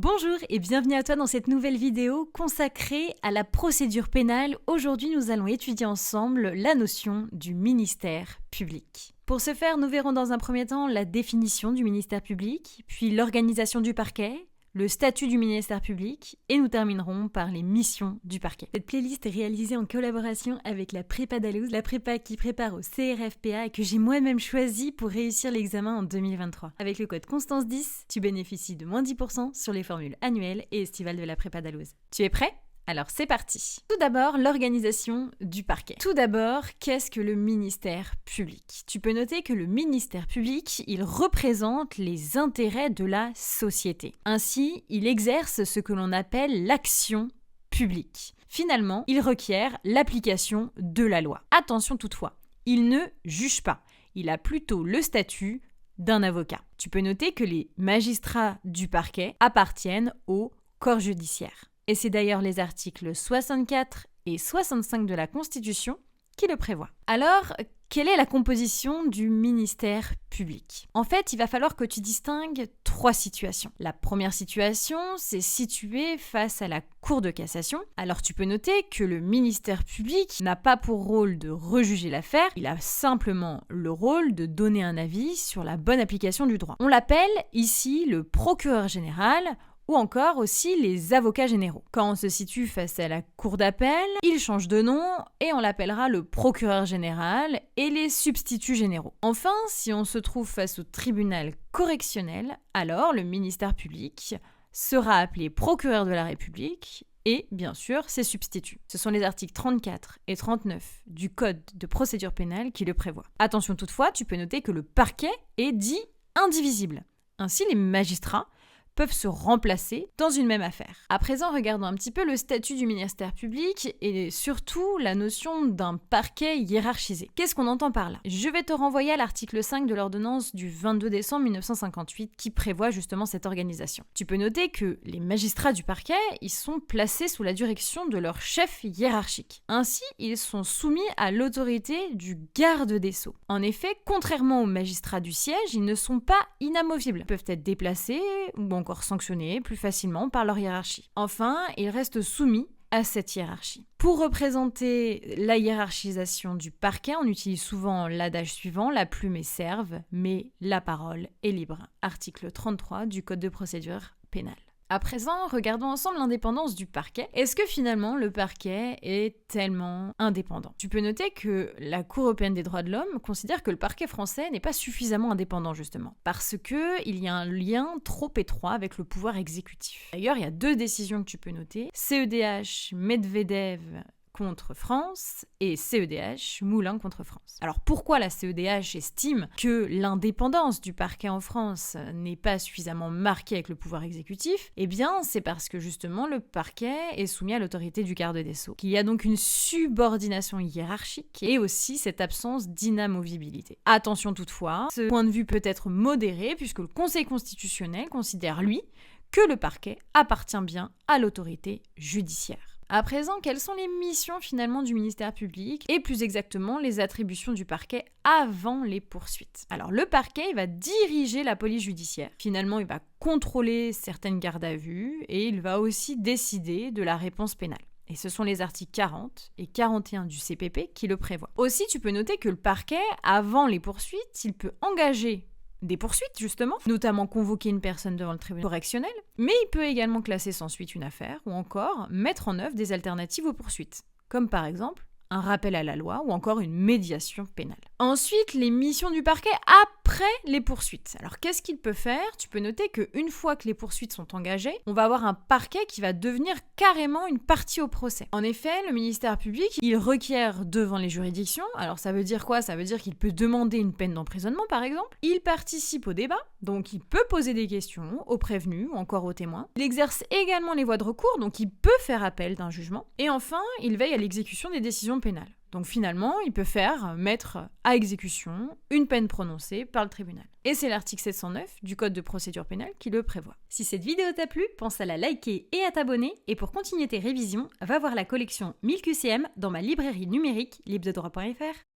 Bonjour et bienvenue à toi dans cette nouvelle vidéo consacrée à la procédure pénale. Aujourd'hui, nous allons étudier ensemble la notion du ministère public. Pour ce faire, nous verrons dans un premier temps la définition du ministère public, puis l'organisation du parquet, le statut du ministère public et nous terminerons par les missions du parquet. Cette playlist est réalisée en collaboration avec la prépa d'Alouz, la prépa qui prépare au CRFPA et que j'ai moi-même choisi pour réussir l'examen en 2023. Avec le code Constance10, tu bénéficies de moins 10% sur les formules annuelles et estivales de la prépa d'Alouz. Tu es prêt ? Alors c'est parti. Tout d'abord, l'organisation du parquet. Tout d'abord, qu'est-ce que le ministère public ? Tu peux noter que le ministère public, il représente les intérêts de la société. Ainsi, il exerce ce que l'on appelle l'action publique. Finalement, il requiert l'application de la loi. Attention toutefois, il ne juge pas. Il a plutôt le statut d'un avocat. Tu peux noter que les magistrats du parquet appartiennent au corps judiciaire. Et c'est d'ailleurs les articles 64 et 65 de la Constitution qui le prévoient. Alors, quelle est la composition du ministère public ? En fait, il va falloir que tu distingues 3 situations. La première situation, c'est située face à la Cour de cassation. Alors tu peux noter que le ministère public n'a pas pour rôle de rejuger l'affaire, il a simplement le rôle de donner un avis sur la bonne application du droit. On l'appelle ici le procureur général, ou encore aussi les avocats généraux. Quand on se situe face à la cour d'appel, il change de nom et on l'appellera le procureur général et les substituts généraux. Enfin, si on se trouve face au tribunal correctionnel, alors le ministère public sera appelé procureur de la République et, bien sûr, ses substituts. Ce sont les articles 34 et 39 du Code de procédure pénale qui le prévoient. Attention toutefois, tu peux noter que le parquet est dit indivisible. Ainsi, les magistrats peuvent se remplacer dans une même affaire. À présent, regardons un petit peu le statut du ministère public et surtout la notion d'un parquet hiérarchisé. Qu'est-ce qu'on entend par là ? Je vais te renvoyer à l'article 5 de l'ordonnance du 22 décembre 1958 qui prévoit justement cette organisation. Tu peux noter que les magistrats du parquet, ils sont placés sous la direction de leur chef hiérarchique. Ainsi, ils sont soumis à l'autorité du garde des Sceaux. En effet, contrairement aux magistrats du siège, ils ne sont pas inamovibles. Ils peuvent être déplacés ou encore sanctionnés plus facilement par leur hiérarchie. Enfin, ils restent soumis à cette hiérarchie. Pour représenter la hiérarchisation du parquet, on utilise souvent l'adage suivant, la plume est serve, mais la parole est libre. Article 33 du Code de procédure pénale. À présent, regardons ensemble l'indépendance du parquet. Est-ce que finalement le parquet est tellement indépendant ? Tu peux noter que la Cour européenne des droits de l'homme considère que le parquet français n'est pas suffisamment indépendant justement, parce qu'il y a un lien trop étroit avec le pouvoir exécutif. D'ailleurs, il y a 2 décisions que tu peux noter, CEDH Medvedev contre France et CEDH Moulin contre France. Alors pourquoi la CEDH estime que l'indépendance du parquet en France n'est pas suffisamment marquée avec le pouvoir exécutif ? Eh bien, c'est parce que justement le parquet est soumis à l'autorité du garde des Sceaux, qu'il y a donc une subordination hiérarchique et aussi cette absence d'inamovibilité. Attention toutefois, ce point de vue peut être modéré puisque le Conseil constitutionnel considère, lui, que le parquet appartient bien à l'autorité judiciaire. À présent, quelles sont les missions finalement du ministère public et plus exactement les attributions du parquet avant les poursuites ? Alors le parquet, il va diriger la police judiciaire. Finalement, il va contrôler certaines gardes à vue et il va aussi décider de la réponse pénale. Et ce sont les articles 40 et 41 du CPP qui le prévoient. Aussi, tu peux noter que le parquet, avant les poursuites, il peut engager des poursuites, justement, notamment convoquer une personne devant le tribunal correctionnel, mais il peut également classer sans suite une affaire ou encore mettre en œuvre des alternatives aux poursuites, comme par exemple un rappel à la loi ou encore une médiation pénale. Ensuite, les missions du parquet après les poursuites. Alors qu'est-ce qu'il peut faire ? Tu peux noter qu'une fois que les poursuites sont engagées, on va avoir un parquet qui va devenir carrément une partie au procès. En effet, le ministère public, il requiert devant les juridictions, alors ça veut dire quoi ? Ça veut dire qu'il peut demander une peine d'emprisonnement par exemple, il participe au débat, donc il peut poser des questions aux prévenus ou encore aux témoins, il exerce également les voies de recours, donc il peut faire appel d'un jugement, et enfin, il veille à l'exécution des décisions pénales. Donc finalement, il peut mettre à exécution une peine prononcée par le tribunal. Et c'est l'article 709 du Code de procédure pénale qui le prévoit. Si cette vidéo t'a plu, pense à la liker et à t'abonner. Et pour continuer tes révisions, va voir la collection 1000 QCM dans ma librairie numérique librededroit.fr.